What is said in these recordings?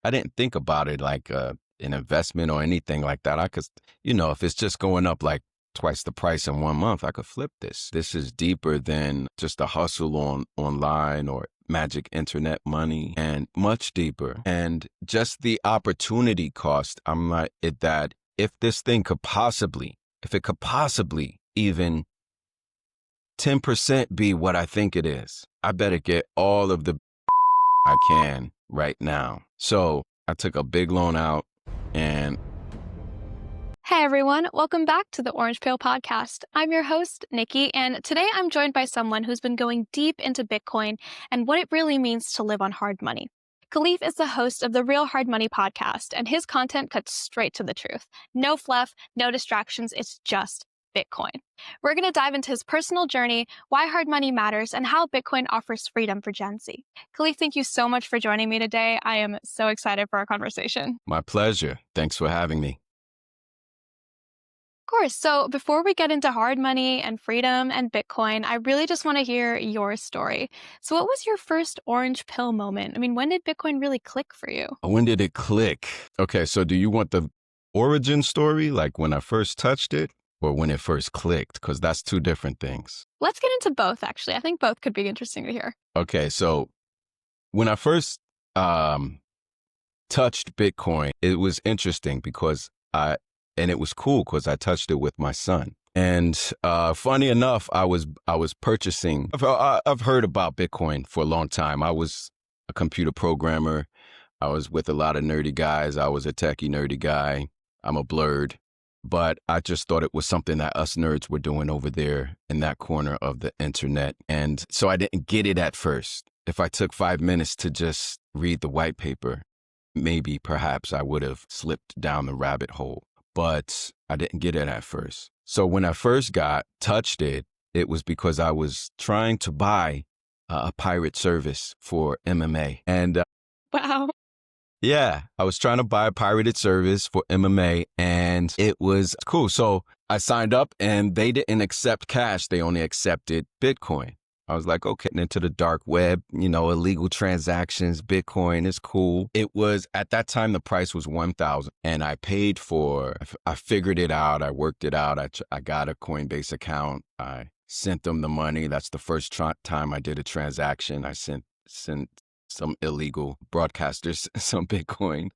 I didn't think about it like an investment or anything like that. I could, if it's just going up like twice the price in 1 month, I could flip this. This is deeper than just a hustle online or magic internet money, and much deeper. And just the opportunity cost, I'm like, that if this thing could possibly, if it could possibly even 10% be what I think it is, I better get all of the I can right now. So I took a big loan out and Hey everyone, welcome back to the Orange Pill Podcast. I'm your host, Nikki, and today I'm joined by someone who's been going deep into Bitcoin and what it really means to live on hard money. Caliph is the host of the Real Hard Money podcast, and his content cuts straight to the truth. No fluff, no distractions, it's just Bitcoin. We're going to dive into his personal journey, why hard money matters, and how Bitcoin offers freedom for Gen Z. Caliph, thank you so much for joining me today. I am so excited for our conversation. my pleasure. Thanks for having me. Of course. So before we get into hard money and freedom and Bitcoin, I really just want to hear your story. So what was your first orange pill moment? I mean, when did Bitcoin really click for you? When did it click? Okay, so do you want the origin story, like when I first touched it, or when it first clicked? Because that's two different things. Let's get into both, actually. I think both could be interesting to hear. Okay, so when I first touched Bitcoin, it was interesting because it was cool because I touched it with my son. And funny enough, I was purchasing. I've heard about Bitcoin for a long time. I was a computer programmer. I was with a lot of nerdy guys. I was a techie nerdy guy. I'm a blurred. But I just thought it was something that us nerds were doing over there in that corner of the internet. And so I didn't get it at first. If I took 5 minutes to just read the white paper, perhaps I would have slipped down the rabbit hole. But I didn't get it at first. So when I first touched it, it was because I was trying to buy a pirate service for MMA. And Wow. yeah, I was trying to buy a pirated service for MMA, and it was cool. So I signed up, and they didn't accept cash. They only accepted Bitcoin. I was like, okay, into the dark web, illegal transactions, Bitcoin is cool. It was, at that time, the price was $1,000, and I paid I figured it out. I worked it out. I got a Coinbase account. I sent them the money. That's the first time I did a transaction. I sent some illegal broadcasters some Bitcoin.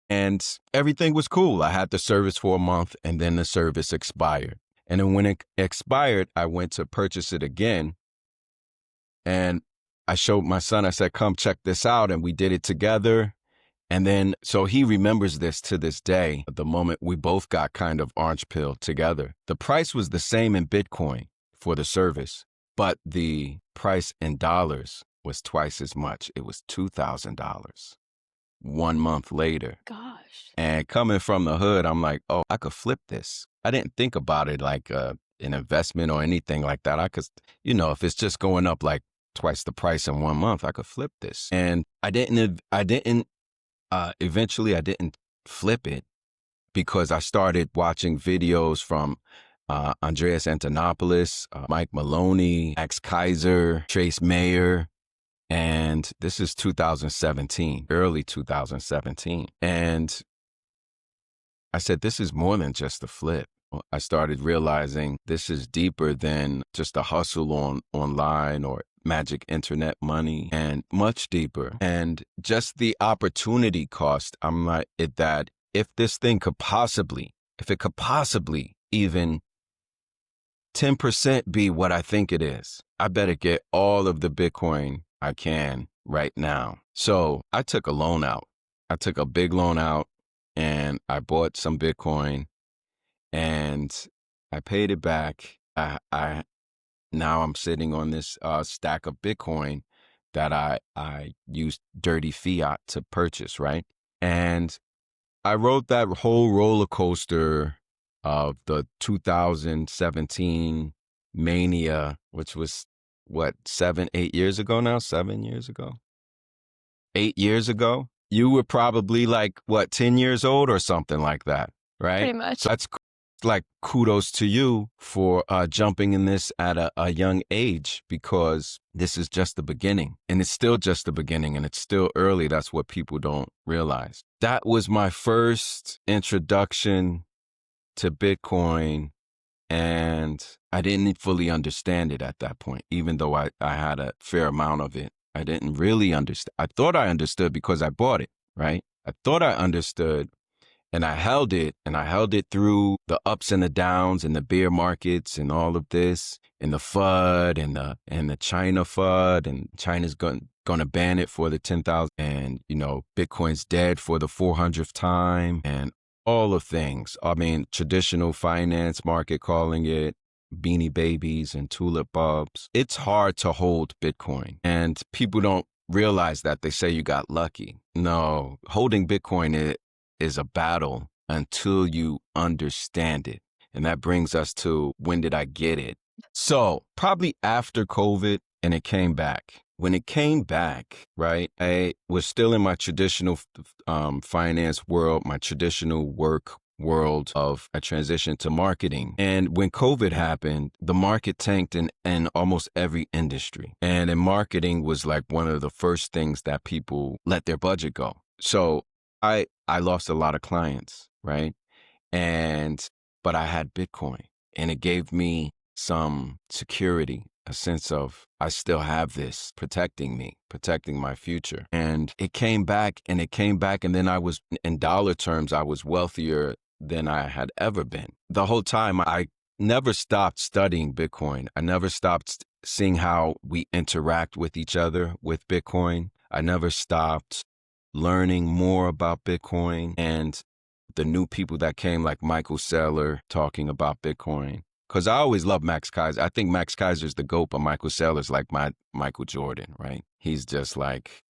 And everything was cool. I had the service for a month, and then the service expired. And then when it expired, I went to purchase it again. And I showed my son, I said, come check this out. And we did it together. And then, so he remembers this to this day, the moment we both got kind of orange pill together. The price was the same in Bitcoin for the service, but the price in dollars was twice as much. It was $2,000 1 month later. Gosh. And coming from the hood, I'm like, oh, I could flip this. I didn't think about it like an investment or anything like that. I could, if it's just going up like twice the price in 1 month, I could flip this. And eventually I didn't flip it because I started watching videos from Andreas Antonopoulos, Mike Maloney, Max Kaiser, Trace Mayer. And this is 2017, early 2017. And I said, this is more than just a flip. I started realizing this is deeper than just a hustle online or magic internet money, and much deeper. And just the opportunity cost, I'm like, that if this thing could possibly, even 10% be what I think it is, I better get all of the Bitcoin I can right now. So I took a loan out. I took a big loan out, and I bought some Bitcoin, and I paid it back. Now I'm sitting on this stack of Bitcoin that I used dirty Fiat to purchase, right? And I rode that whole roller coaster of the 2017 mania, which was 8 years ago now? 7 years ago? 8 years ago? You were probably like, 10 years old or something like that, right? Pretty much. So like kudos to you for jumping in this at a young age, because this is just the beginning, and it's still just the beginning, and it's still early. That's what people don't realize. That was my first introduction to Bitcoin, and I didn't fully understand it at that point, even though I had a fair amount of it. I didn't really understand. I thought I understood because I bought it, right? I thought I understood, and I held it, and I held it through the ups and the downs and the bear markets and all of this, and the FUD and the China FUD, and China's going to ban it for the 10,000, and Bitcoin's dead for the 400th time, and all of things. I mean, traditional finance market calling it beanie babies and tulip bulbs. It's hard to hold Bitcoin, and people don't realize that. They say you got lucky. No, holding Bitcoin is a battle until you understand it. And that brings us to, when did I get it? So probably after COVID, and it came back. When it came back, right, I was still in my traditional finance world, my traditional work world of a transition to marketing. And when COVID happened, the market tanked in almost every industry. And in marketing was like one of the first things that people let their budget go. So I lost a lot of clients, right? But I had Bitcoin, and it gave me some security, a sense of I still have this protecting me, protecting my future. And it came back, and then I was, in dollar terms, I was wealthier than I had ever been. The whole time, I never stopped studying Bitcoin. I never stopped seeing how we interact with each other with Bitcoin. I never stopped learning more about Bitcoin and the new people that came, like Michael Saylor talking about Bitcoin. Because I always love Max Kaiser. I think Max Kaiser's the GOAT, but Michael Saylor's like my Michael Jordan, right? He's just like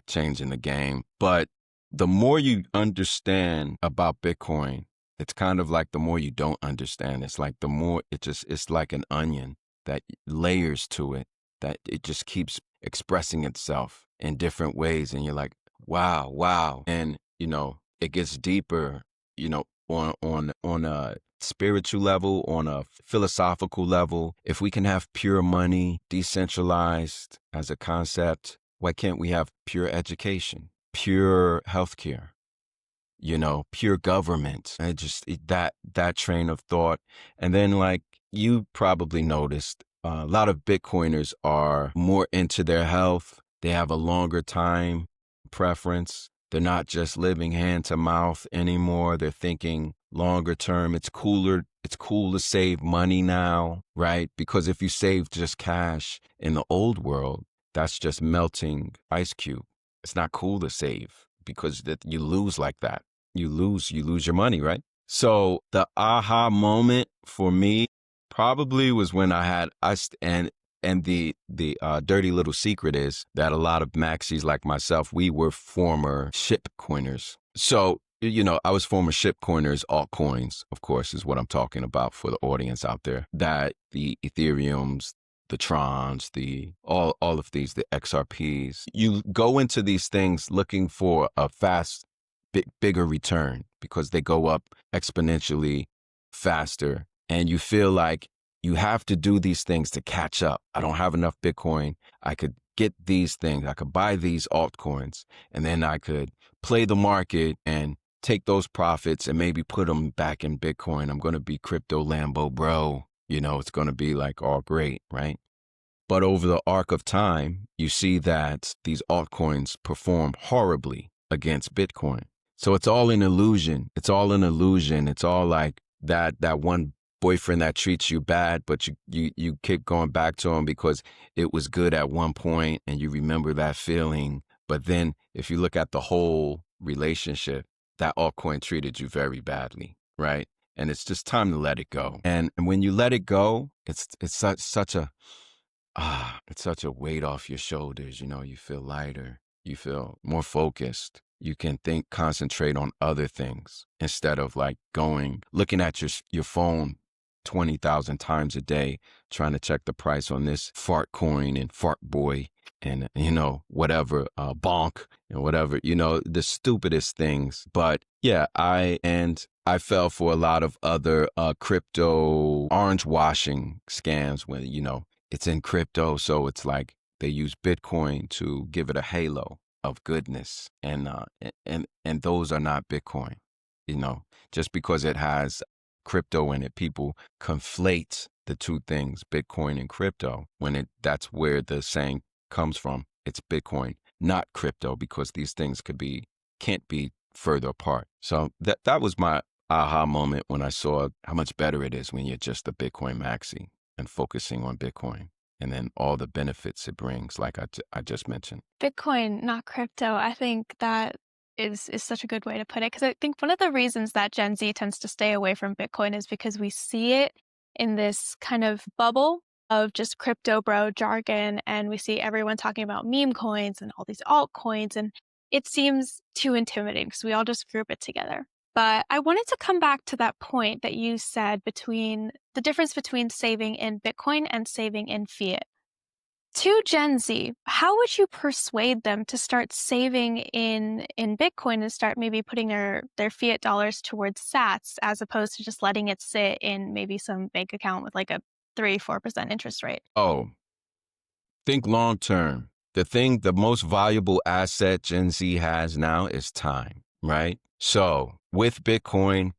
changing the game. But the more you understand about Bitcoin, it's kind of like the more you don't understand. It's like the more it's like an onion that layers to it, that it just keeps expressing itself in different ways. And you're like, wow. And, it gets deeper, on a spiritual level, on a philosophical level. If we can have pure money, decentralized as a concept, why can't we have pure education, pure healthcare, pure government? And that train of thought. And then, like, you probably noticed, a lot of Bitcoiners are more into their health. They have a longer time preference. They're not just living hand to mouth anymore. They're thinking longer term. It's cooler. It's cool to save money now, right? Because if you save just cash in the old world, that's just melting ice cube. It's not cool to save because you lose like that. You lose your money, right? So the aha moment for me probably was when and the dirty little secret is that a lot of maxis like myself, we were former shitcoiners. So, I was former shitcoiners. Altcoins, of course, is what I'm talking about for the audience out there. That the Ethereums, the Trons, all of these, the XRPs. You go into these things looking for a fast, bigger return because they go up exponentially faster, and you feel like you have to do these things to catch up. I don't have enough Bitcoin. I could get these things. I could buy these altcoins, and then I could play the market and take those profits and maybe put them back in Bitcoin. I'm going to be crypto Lambo bro. It's going to be like all great, right? But over the arc of time, you see that these altcoins perform horribly against Bitcoin. So it's all an illusion. It's all an illusion. It's all like that one boyfriend that treats you bad, but you keep going back to him because it was good at one point and you remember that feeling. But then if you look at the whole relationship, that altcoin treated you very badly, right? And it's just time to let it go. And when you let it go, it's such a weight off your shoulders. You feel lighter. You feel more focused. You can concentrate on other things instead of like looking at your phone 20,000 times a day, trying to check the price on this fart coin and fart boy and, whatever, bonk and whatever, the stupidest things. But yeah, I fell for a lot of other crypto orange washing scams when, it's in crypto. So it's like they use Bitcoin to give it a halo of goodness. And those are not Bitcoin, just because it has crypto in it. People conflate the two things, Bitcoin and crypto, when that's where the saying comes from. It's Bitcoin, not crypto, because these things can't be further apart. So that was my aha moment when I saw how much better it is when you're just a Bitcoin maxi and focusing on Bitcoin and then all the benefits it brings, like I just mentioned. Bitcoin, not crypto. I think that is such a good way to put it, because I think one of the reasons that Gen Z tends to stay away from Bitcoin is because we see it in this kind of bubble of just crypto bro jargon, and we see everyone talking about meme coins and all these altcoins, and it seems too intimidating because we all just group it together. But I wanted to come back to that point that you said between the difference between saving in Bitcoin and saving in fiat. To Gen Z, how would you persuade them to start saving in Bitcoin and start maybe putting their fiat dollars towards sats as opposed to just letting it sit in maybe some bank account with like a 3-4% interest rate? Oh, think long term. The most valuable asset Gen Z has now is time, right? So with Bitcoin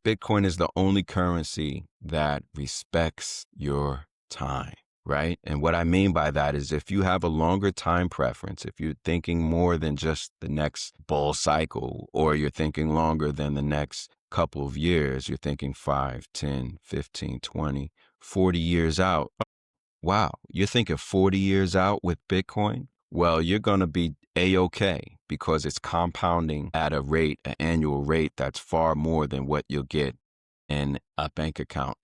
is the only currency that respects your time, right? And what I mean by that is if you have a longer time preference, if you're thinking more than just the next bull cycle, or you're thinking longer than the next couple of years, you're thinking 5, 10, 15, 20, 40 years out. Wow, you're thinking 40 years out with Bitcoin? Well, you're going to be A-OK because it's compounding at an annual rate that's far more than what you'll get in a bank account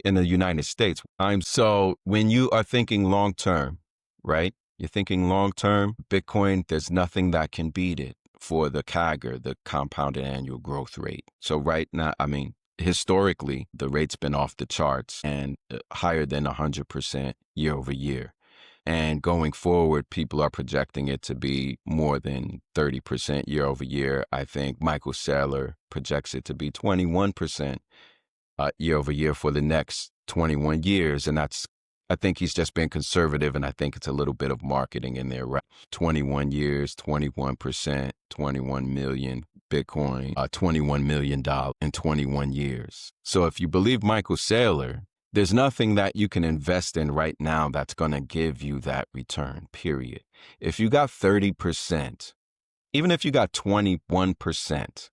in the United States. So when you are thinking long term, right? You're thinking long term, Bitcoin, there's nothing that can beat it for the CAGR, the compounded annual growth rate. So right now, historically, the rate's been off the charts and higher than 100% year over year. And going forward, people are projecting it to be more than 30% year over year. I think Michael Saylor projects it to be 21% year over year for the next 21 years. And I think he's just been conservative, and I think it's a little bit of marketing in there, right? 21 years, 21%, 21 million Bitcoin, $21 million in 21 years. So if you believe Michael Saylor, there's nothing that you can invest in right now that's going to give you that return, period. If you got 30%, even if you got 21%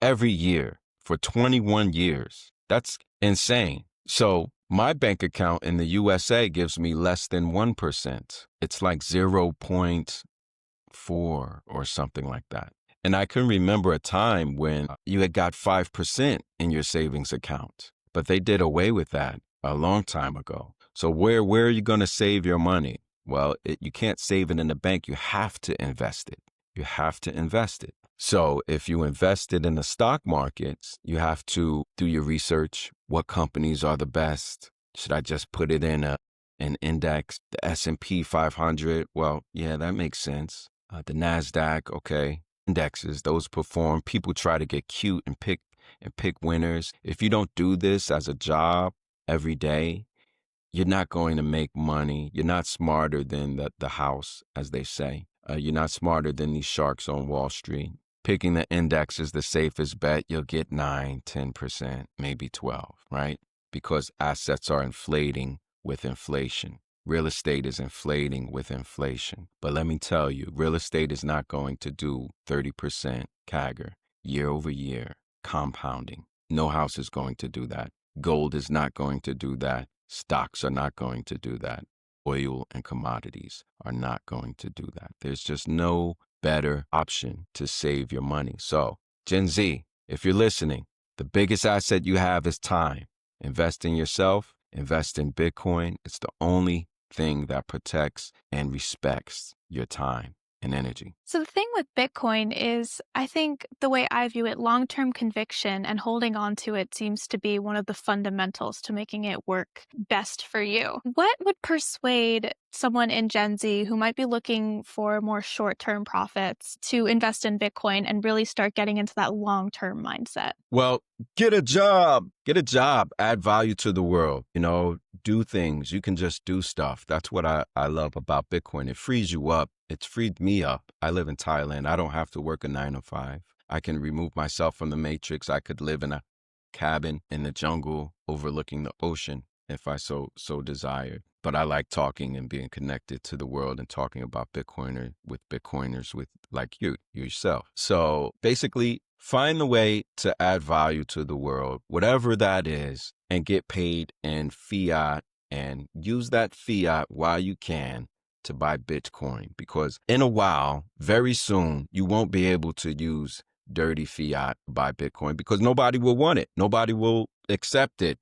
every year for 21 years, that's insane. So my bank account in the USA gives me less than 1%. It's like 0.4 or something like that. And I can remember a time when you had got 5% in your savings account, but they did away with that a long time ago. So where are you going to save your money? Well, you can't save it in the bank. You have to invest it. You have to invest it. So if you invested in the stock markets, you have to do your research. What companies are the best? Should I just put it in an index? The S&P 500? Well, yeah, that makes sense. The NASDAQ, okay. Indexes, those perform. People try to get cute and pick winners. If you don't do this as a job every day, you're not going to make money. You're not smarter than the house, as they say. You're not smarter than these sharks on Wall Street. Picking the index is the safest bet. You'll get 9, 10%, maybe 12, right? Because assets are inflating with inflation. Real estate is inflating with inflation. But let me tell you, real estate is not going to do 30% CAGR year over year, compounding. No house is going to do that. Gold is not going to do that. Stocks are not going to do that. Oil and commodities are not going to do that. There's just no better option to save your money. So, Gen Z, if you're listening, the biggest asset you have is time. Invest in yourself, invest in Bitcoin. It's the only thing that protects and respects your time. and energy. So the thing with Bitcoin is, I think the way I view it, long-term conviction and holding on to it seems to be one of the fundamentals to making it work best for you. What would persuade someone in Gen Z who might be looking for more short-term profits to invest in Bitcoin and really start getting into that long-term mindset? Well, get a job. Get a job. Add value to the world. Do things. You can just do stuff. That's what I love about Bitcoin. It frees you up. It's freed me up. I live in Thailand. I don't have to work a 9 to 5. I can remove myself from the matrix. I could live in a cabin in the jungle overlooking the ocean if I so desired. But I like talking and being connected to the world and talking about Bitcoiners with like yourself. So basically, find the way to add value to the world, whatever that is, and get paid in fiat and use that fiat while you can to buy Bitcoin. Because in a while, very soon, you won't be able to use dirty fiat to buy Bitcoin because nobody will want it. Nobody will accept it.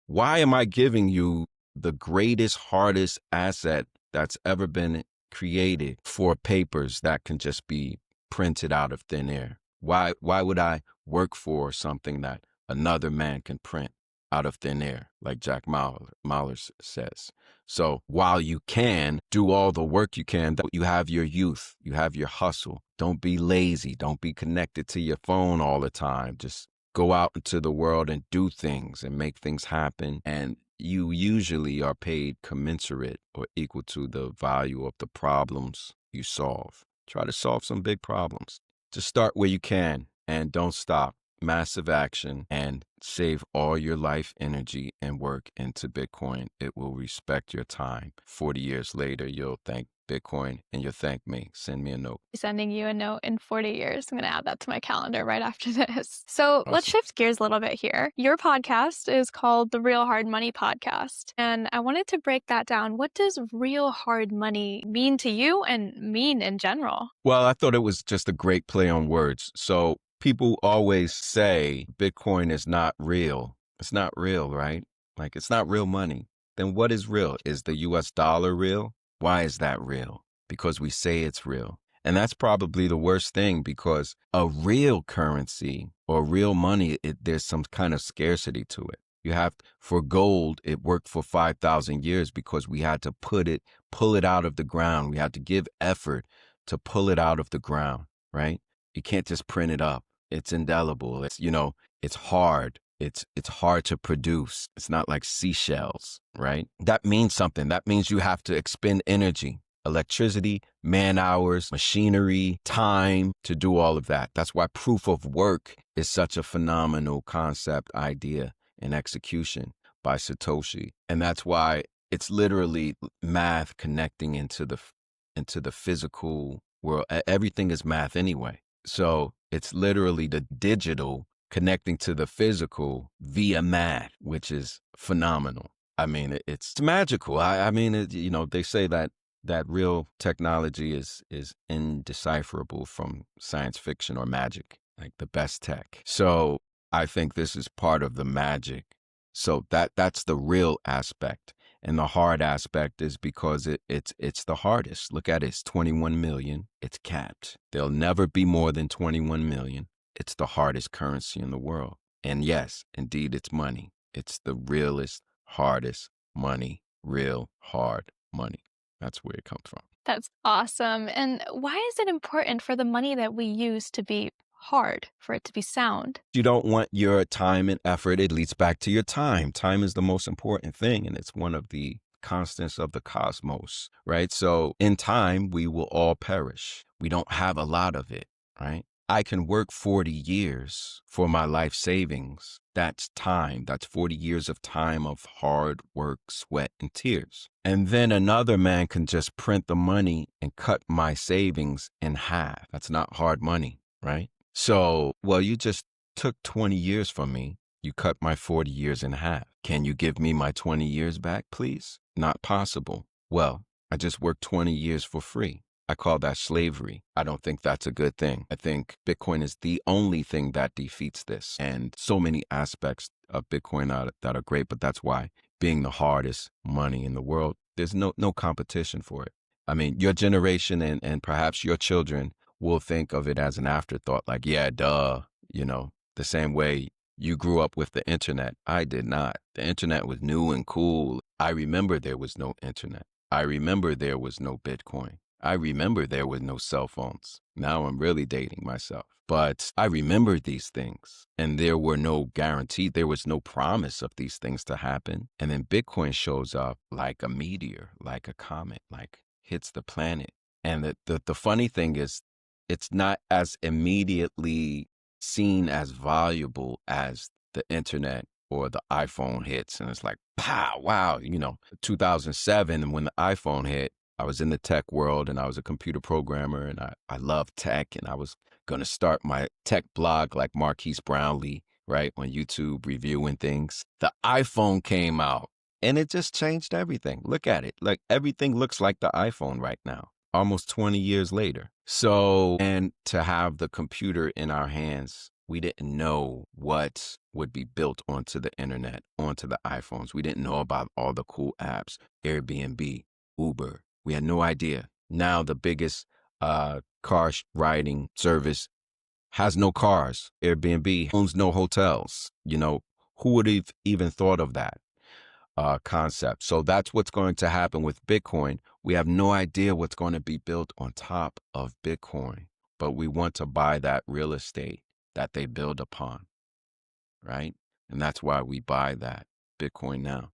Why am I giving you the greatest, hardest asset that's ever been created for papers that can just be printed out of thin air? Why would I work for something that another man can print out of thin air, like Jack Mahler says? So while you can do all the work you can, you have your youth, you have your hustle. Don't be lazy. Don't be connected to your phone all the time. Just go out into the world and do things and make things happen. And you usually are paid commensurate or equal to the value of the problems you solve. Try to solve some big problems. Just start where you can and don't stop. Massive action and save all your life energy and work into Bitcoin. It will respect your time. 40 years later, you'll thank Bitcoin and you'll thank me. Send me a note. Sending you a note in 40 years. I'm going to add that to my calendar right after this. So let's Awesome. shift gears a little bit here. Your podcast is called the Real Hard Money Podcast. And I wanted to break that down. What does real hard money mean to you and mean in general? Well, I thought it was just a great play on words. So people always say Bitcoin is not real. It's not real, right? Like it's not real money. Then what is real? Is the US dollar real? Why is that real? Because we say it's real. And that's probably the worst thing because a real currency or real money, there's some kind of scarcity to it. You have, for gold, it worked for 5,000 years because we had to pull it out of the ground. We had to give effort to pull it out of the ground, right? You can't just print it up. It's indelible. It's hard. It's hard to produce. It's not like seashells, right? That means something. That means you have to expend energy, electricity, man hours, machinery, time to do all of that. That's why proof of work is such a phenomenal concept, idea, and execution by Satoshi. And that's why it's literally math connecting into the physical world. Everything is math anyway. So it's literally the digital connecting to the physical via math, which is phenomenal. I mean, it's magical. I mean, they say that real technology is indecipherable from science fiction or magic, like the best tech. So I think this is part of the magic. So that's the real aspect. And the hard aspect is because it's the hardest. Look at it, it's 21 million. It's capped. There'll never be more than 21 million. It's the hardest currency in the world. And yes, indeed, it's money. It's the realest, hardest money, real hard money. That's where it comes from. That's awesome. And why is it important for the money that we use to be hard, for it to be sound? You don't want your time and effort. It leads back to your time. Time is the most important thing, and it's one of the constants of the cosmos, right? So in time, we will all perish. We don't have a lot of it, right? I can work 40 years for my life savings. That's time. That's 40 years of time of hard work, sweat, and tears. And then another man can just print the money and cut my savings in half. That's not hard money, right? So, well, you just took 20 years from me. You cut my 40 years in half. Can you give me my 20 years back, please? Not possible. Well, I just worked 20 years for free. I call that slavery. I don't think that's a good thing. I think Bitcoin is the only thing that defeats this. And so many aspects of Bitcoin that are great, but that's why being the hardest money in the world, there's no competition for it. I mean, your generation and perhaps your children will think of it as an afterthought, like, yeah, duh, the same way you grew up with the internet. I did not. The internet was new and cool. I remember there was no internet. I remember there was no Bitcoin. I remember there was no cell phones. Now I'm really dating myself. But I remember these things, and there were no guarantee. There was no promise of these things to happen. And then Bitcoin shows up like a meteor, like a comet, like hits the planet. And the funny thing is, it's not as immediately seen as valuable as the internet or the iPhone hits. And it's like, pow, wow, 2007, when the iPhone hit, I was in the tech world and I was a computer programmer and I love tech, and I was going to start my tech blog like Marquise Brownlee, right, on YouTube reviewing things. The iPhone came out and it just changed everything. Look at it. Like, everything looks like the iPhone right now, almost 20 years later. So, and to have the computer in our hands, we didn't know what would be built onto the internet, onto the iPhones. We didn't know about all the cool apps, Airbnb, Uber. We had no idea. Now the biggest car riding service has no cars. Airbnb owns no hotels. Who would have even thought of that concept? So that's what's going to happen with Bitcoin. We have no idea what's going to be built on top of Bitcoin, but we want to buy that real estate that they build upon, right? And that's why we buy that Bitcoin now.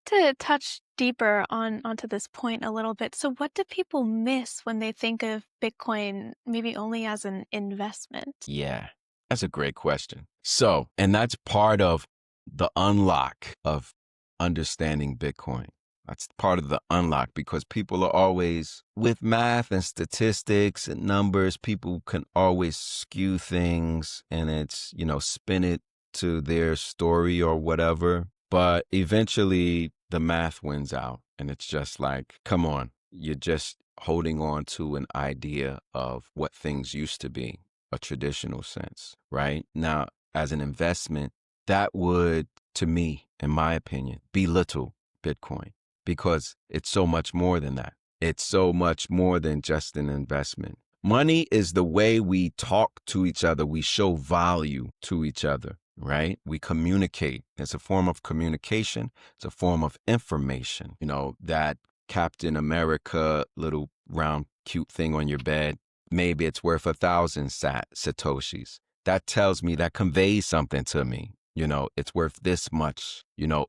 To touch deeper onto this point a little bit, so what do people miss when they think of Bitcoin maybe only as an investment? Yeah, that's a great question. So, and that's part of the unlock of understanding Bitcoin. That's part of the unlock, because people are always, with math and statistics and numbers, people can always skew things and it's, spin it to their story or whatever. But eventually the math wins out and it's just like, come on, you're just holding on to an idea of what things used to be, a traditional sense, right? Now, as an investment, that would, to me, in my opinion, belittle Bitcoin, because it's so much more than that. It's so much more than just an investment. Money is the way we talk to each other. We show value to each other, right? We communicate. It's a form of communication. It's a form of information. That Captain America little round cute thing on your bed, maybe it's worth 1,000 Satoshis. That tells me, that conveys something to me. It's worth this much,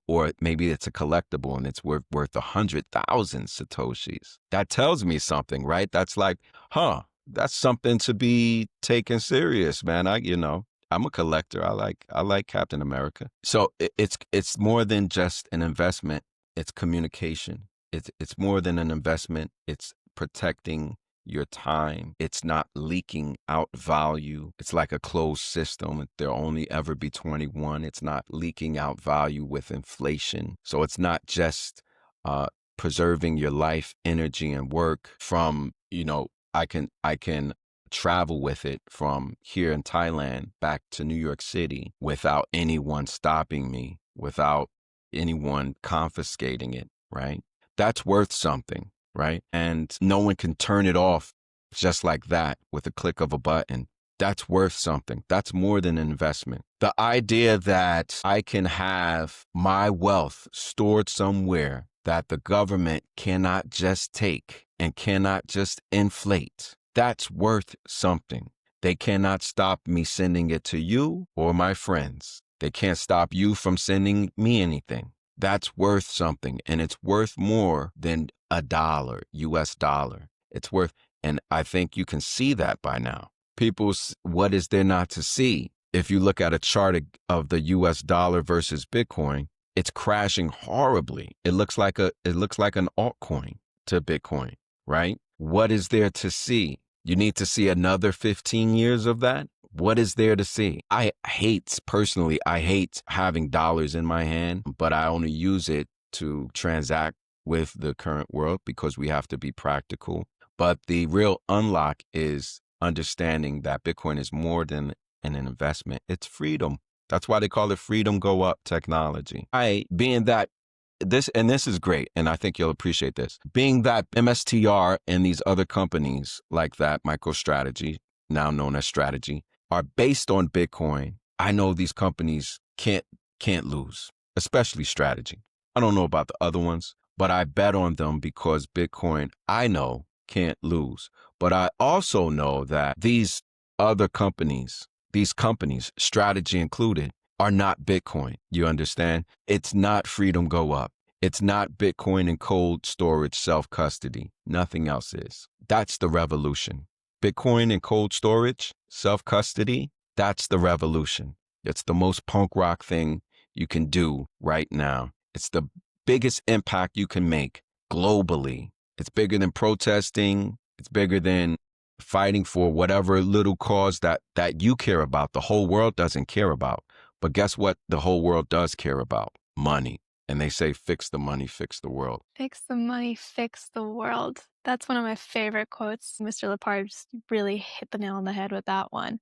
or maybe it's a collectible and it's worth 100,000 Satoshis. That tells me something, right? That's like, that's something to be taken serious, man. I'm a collector. I like Captain America. So it's more than just an investment. It's communication. It's more than an investment. It's protecting your time. It's not leaking out value. It's like a closed system. There'll only ever be 21. It's not leaking out value with inflation. So it's not just preserving your life, energy, and work from, I can travel with it from here in Thailand back to New York City without anyone stopping me, without anyone confiscating it, right? That's worth something. Right? And no one can turn it off just like that with a click of a button. That's worth something. That's more than an investment. The idea that I can have my wealth stored somewhere that the government cannot just take and cannot just inflate, that's worth something. They cannot stop me sending it to you or my friends. They can't stop you from sending me anything. That's worth something, and it's worth more than $1, US dollar. It's worth, and I think you can see that by now. What is there not to see? If you look at a chart of the US dollar versus Bitcoin, it's crashing horribly. It looks like an altcoin to Bitcoin, right? What is there to see? You need to see another 15 years of that? What is there to see? Personally, I hate having dollars in my hand, but I only use it to transact with the current world because we have to be practical. But the real unlock is understanding that Bitcoin is more than an investment. It's freedom. That's why they call it freedom go up technology. Being that this is great, and I think you'll appreciate this. Being that MSTR and these other companies like that, MicroStrategy, now known as Strategy, are based on Bitcoin, I know these companies can't lose, especially Strategy. I don't know about the other ones, but I bet on them because Bitcoin, I know, can't lose. But I also know that these companies, Strategy included, are not Bitcoin. You understand? It's not freedom go up. It's not Bitcoin and cold storage self-custody. Nothing else is. That's the revolution. Bitcoin and cold storage, self-custody, that's the revolution. It's the most punk rock thing you can do right now. It's the biggest impact you can make globally. It's bigger than protesting. It's bigger than fighting for whatever little cause that you care about. The whole world doesn't care about. But guess what the whole world does care about? Money. And they say, fix the money, fix the world. Fix the money, fix the world. That's one of my favorite quotes. Mr. Lepard just really hit the nail on the head with that one.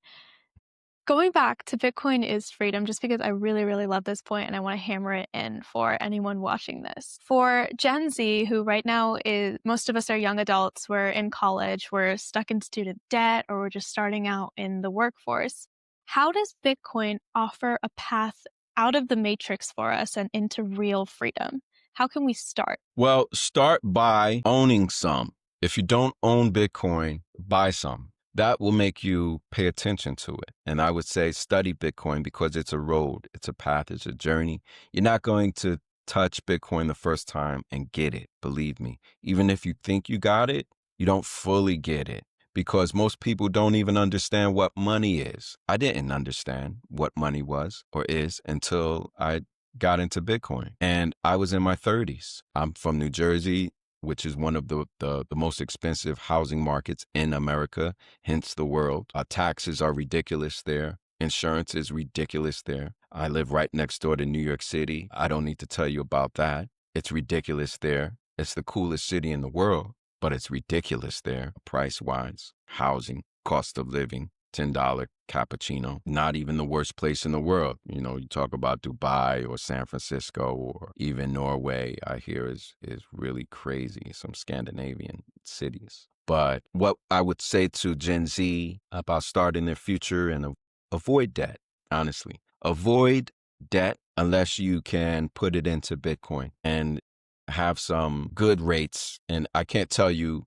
Going back to Bitcoin is freedom, just because I really, really love this point and I want to hammer it in for anyone watching this. For Gen Z, who right now most of us are young adults, we're in college, we're stuck in student debt, or we're just starting out in the workforce. How does Bitcoin offer a path out of the matrix for us and into real freedom? How can we start? Well, start by owning some. If you don't own Bitcoin, buy some. That will make you pay attention to it. And I would say study Bitcoin because it's a road, it's a path, it's a journey. You're not going to touch Bitcoin the first time and get it, believe me. Even if you think you got it, you don't fully get it because most people don't even understand what money is. I didn't understand what money was or is until I got into Bitcoin. And I was in my 30s. I'm from New Jersey, which is one of the most expensive housing markets in America, hence the world. Taxes are ridiculous there. Insurance is ridiculous there. I live right next door to New York City. I don't need to tell you about that. It's ridiculous there. It's the coolest city in the world, but it's ridiculous there, price-wise, housing, cost of living. $10 cappuccino, not even the worst place in the world. You know, you talk about Dubai or San Francisco or even Norway, I hear is really crazy, some Scandinavian cities. But what I would say to Gen Z about starting their future and avoid debt, honestly. Avoid debt unless you can put it into Bitcoin and have some good rates. And I can't tell you,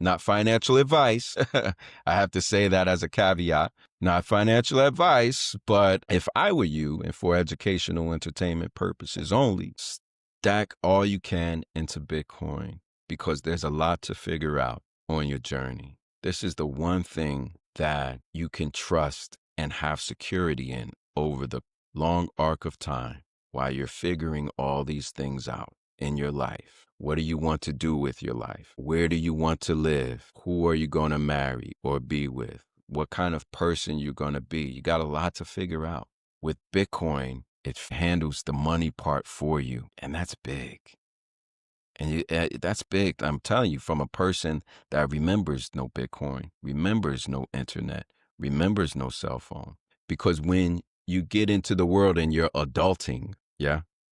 not financial advice. I have to say that as a caveat, not financial advice, but if I were you and for educational entertainment purposes only, stack all you can into Bitcoin because there's a lot to figure out on your journey. This is the one thing that you can trust and have security in over the long arc of time while you're figuring all these things out in your life. What do you want to do with your life? Where do you want to live? Who are you going to marry or be with? What kind of person you're going to be? You got a lot to figure out. With Bitcoin, it handles the money part for you, and that's big. And that's big. I'm telling you, from a person that remembers no Bitcoin, remembers no internet, remembers no cell phone. Because when you get into the world and you're adulting,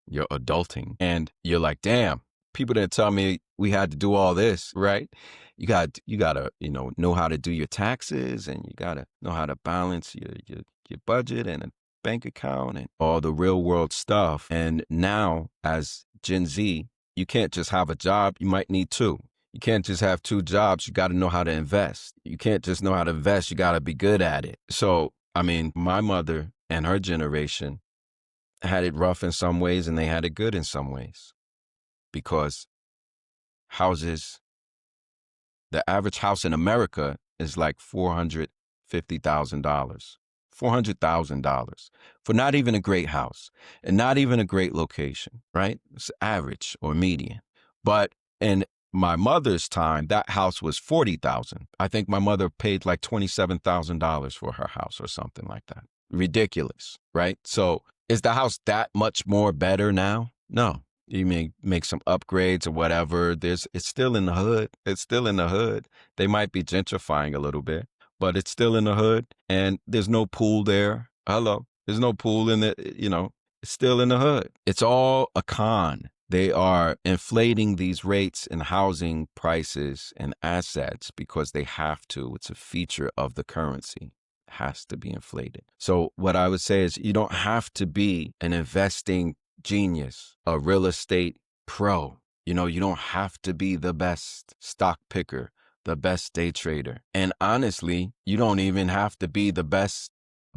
you're adulting, and you're like, damn, people didn't tell me we had to do all this, right? You gotta, know how to do your taxes, and you gotta know how to balance your budget and a bank account and all the real world stuff. And now, as Gen Z, you can't just have a job. You might need two. You can't just have two jobs. You got to know how to invest. You can't just know how to invest. You got to be good at it. So, I mean, my mother and her generation had it rough in some ways and they had it good in some ways because the average house in America is like $450,000, $400,000 for not even a great house and not even a great location, right? It's average or median. But in my mother's time, that house was $40,000. I think my mother paid like $27,000 for her house or something like that. Ridiculous, right? So is the house that much more better now? No. You may make some upgrades or whatever. It's still in the hood. It's still in the hood. They might be gentrifying a little bit, but it's still in the hood. And there's no pool there. Hello. There's no pool in it. It's still in the hood. It's all a con. They are inflating these rates in housing prices and assets because they have to. It's a feature of the currency. It has to be inflated. So what I would say is you don't have to be an investing genius, a real estate pro. You don't have to be the best stock picker, the best day trader. And honestly, you don't even have to be the best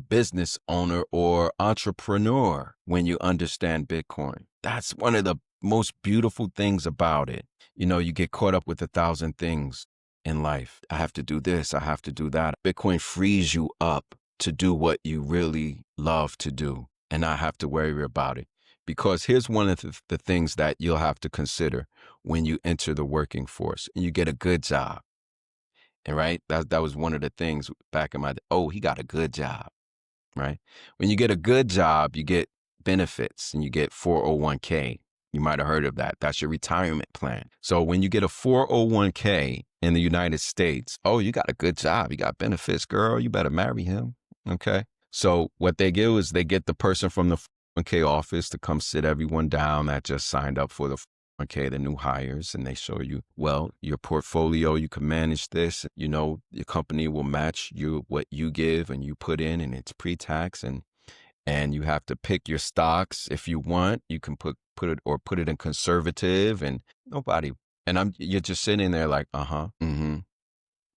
business owner or entrepreneur when you understand Bitcoin. That's one of the most beautiful things about it. You get caught up with 1,000 things in life. I have to do this. I have to do that. Bitcoin frees you up to do what you really love to do and not have to worry about it. Because here's one of the things that you'll have to consider when you enter the working force and you get a good job. And right, that was one of the things back in my day. Oh, he got a good job, right? When you get a good job, you get benefits and you get 401k. You might have heard of that. That's your retirement plan. So when you get a 401k in the United States, oh, you got a good job. You got benefits, girl. You better marry him. Okay. So what they do is they get the person from the 401k office to come sit everyone down that just signed up for the 401k, the new hires, and they show you, well, your portfolio, you can manage this. Your company will match you what you give and you put in, and it's pre-tax, and you have to pick your stocks if you want. You can put it in conservative, and you're just sitting there like, am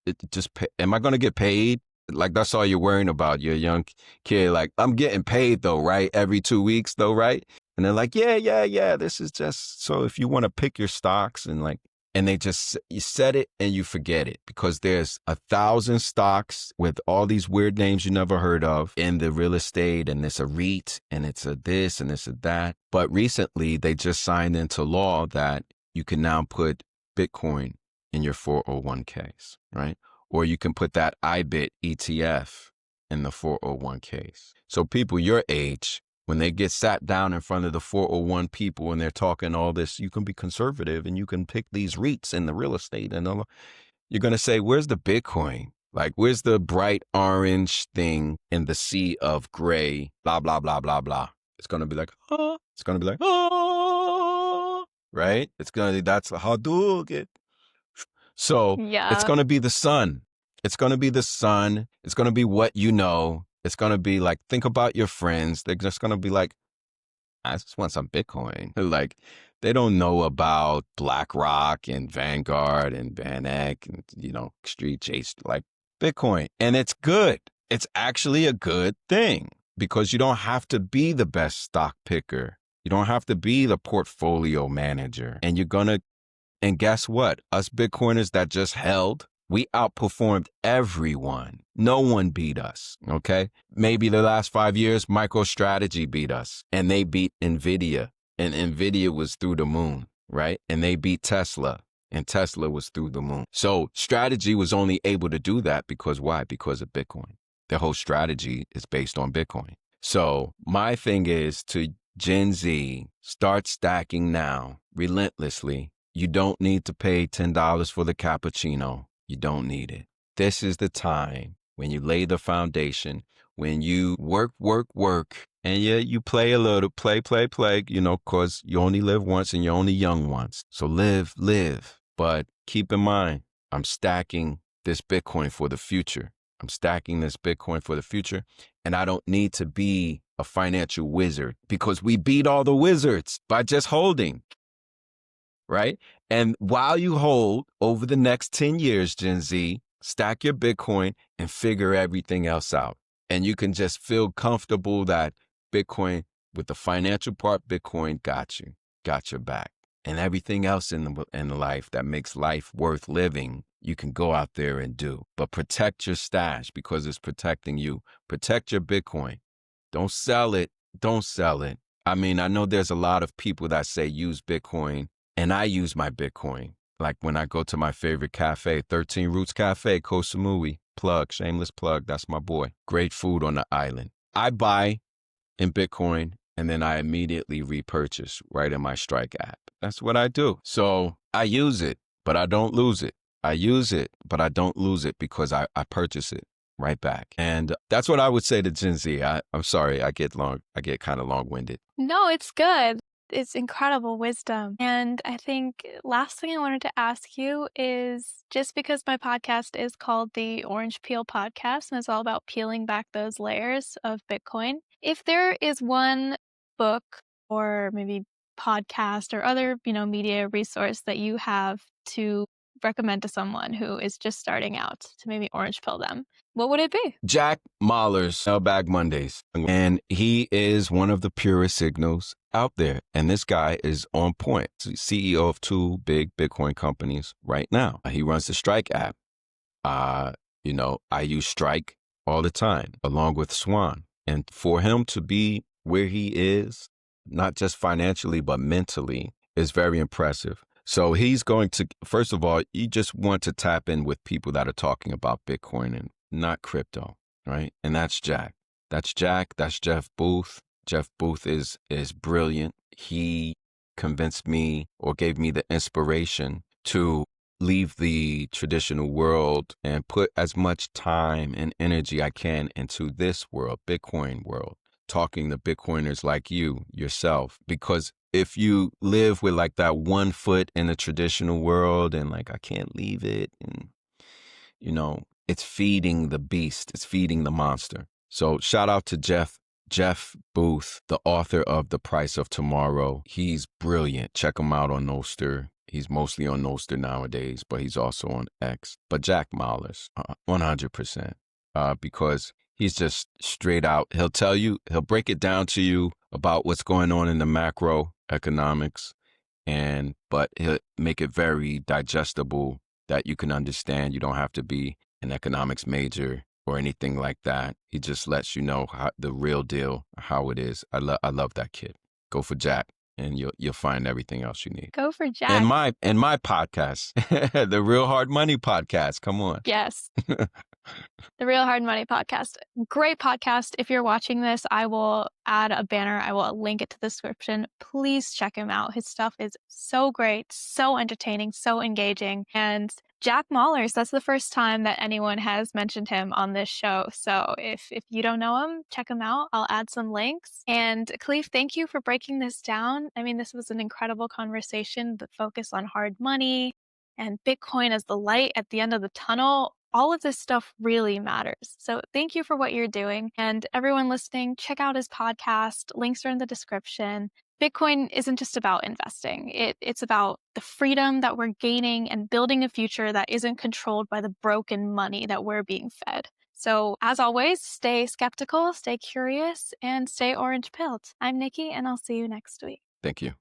I going to get paid? Like, that's all you're worrying about. You're a young kid. Like, I'm getting paid though, right? Every 2 weeks though, right? And they're like, yeah. This is just, so if you want to pick your stocks and they just, you set it and you forget it because there's 1,000 stocks with all these weird names you never heard of in the real estate, and it's a REIT and it's a this and it's a that. But recently they just signed into law that you can now put Bitcoin in your 401ks, right? Or you can put that IBIT ETF in the 401ks. So people your age, when they get sat down in front of the 401 people and they're talking all this, you can be conservative and you can pick these REITs in the real estate and all. You're going to say, where's the Bitcoin? Like, where's the bright orange thing in the sea of gray, blah, blah, blah, blah, blah. It's going to be like, oh, it's going to be like, oh, right? That's how do it. So it's going to be the sun. It's going to be the sun. It's going to be what you know. It's going to be like, think about your friends. They're just going to be like, I just want some Bitcoin. Like, they don't know about BlackRock and Vanguard and Van Eck and, Street Chase, like Bitcoin. And it's good. It's actually a good thing because you don't have to be the best stock picker. You don't have to be the portfolio manager. And guess what? Us Bitcoiners that just held, we outperformed everyone. No one beat us, okay? Maybe the last 5 years, MicroStrategy beat us, and they beat NVIDIA, and NVIDIA was through the moon, right? And they beat Tesla, and Tesla was through the moon. So strategy was only able to do that because why? Because of Bitcoin. Their whole strategy is based on Bitcoin. So my thing is to Gen Z, start stacking now, relentlessly. You don't need to pay $10 for the cappuccino. You don't need it. This is the time when you lay the foundation, when you work, and yeah, you play a little, play, because you only live once and you're only young once. So live. But keep in mind, I'm stacking this Bitcoin for the future. And I don't need to be a financial wizard because we beat all the wizards by just holding. Right? And while you hold over the next 10 years, Gen Z, stack your Bitcoin and figure everything else out. And you can just feel comfortable that Bitcoin, with the financial part, Bitcoin got your back. And everything else in life that makes life worth living, you can go out there and do. But protect your stash because it's protecting you. Protect your Bitcoin. Don't sell it. I mean, I know there's a lot of people that say use Bitcoin. And I use my Bitcoin. Like when I go to my favorite cafe, 13 Roots Cafe, Koh Samui, shameless plug, that's my boy. Great food on the island. I buy in Bitcoin and then I immediately repurchase right in my Strike app. That's what I do. So I use it, but I don't lose it. I use it, but I don't lose it because I purchase it right back. And that's what I would say to Gen Z. I'm sorry, I get kind of long-winded. No, it's good. It's incredible wisdom. And I think last thing I wanted to ask you is just because my podcast is called the Orange Peel Podcast and it's all about peeling back those layers of Bitcoin, if there is one book or maybe podcast or other, media resource that you have to recommend to someone who is just starting out to maybe orange pill them, what would it be? Jack Mahler's Mailbag Mondays. And he is one of the purest signals out there. And this guy is on point. He's CEO of 2 big Bitcoin companies right now. He runs the Strike app. I use Strike all the time, along with Swan. And for him to be where he is, not just financially, but mentally, is very impressive. So he's going to, first of all, you just want to tap in with people that are talking about Bitcoin and not crypto, right? And that's Jack. That's Jack. That's Jeff Booth. Jeff Booth is brilliant. He convinced me or gave me the inspiration to leave the traditional world and put as much time and energy I can into this world, Bitcoin world, talking to Bitcoiners like you, yourself, because if you live with like that 1 foot in the traditional world and like, I can't leave it, and, it's feeding the beast, it's feeding the monster. So shout out to Jeff Booth, the author of The Price of Tomorrow. He's brilliant. Check him out on Nostr. He's mostly on Nostr nowadays, but he's also on X. But Jack Mahler's, 100%, because he's just straight out. He'll break it down to you about what's going on in the macroeconomics, but he'll make it very digestible that you can understand. You don't have to be an economics major or anything like that. He just lets you know the real deal, how it is. I love that kid. Go for Jack, and you'll find everything else you need. Go for Jack. And my podcast, the Real Hard Money podcast. Come on. Yes. The Real Hard Money podcast. Great podcast. If you're watching this, I will add a banner. I will link it to the description. Please check him out. His stuff is so great, so entertaining, so engaging. And Jack Mahler's, that's the first time that anyone has mentioned him on this show. So if you don't know him, check him out. I'll add some links. And Caliph, thank you for breaking this down. I mean, this was an incredible conversation, the focus on hard money and Bitcoin as the light at the end of the tunnel. All of this stuff really matters. So thank you for what you're doing. And everyone listening, check out his podcast. Links are in the description. Bitcoin isn't just about investing. It's about the freedom that we're gaining and building a future that isn't controlled by the broken money that we're being fed. So as always, stay skeptical, stay curious, and stay orange pilled. I'm Nikki, and I'll see you next week. Thank you.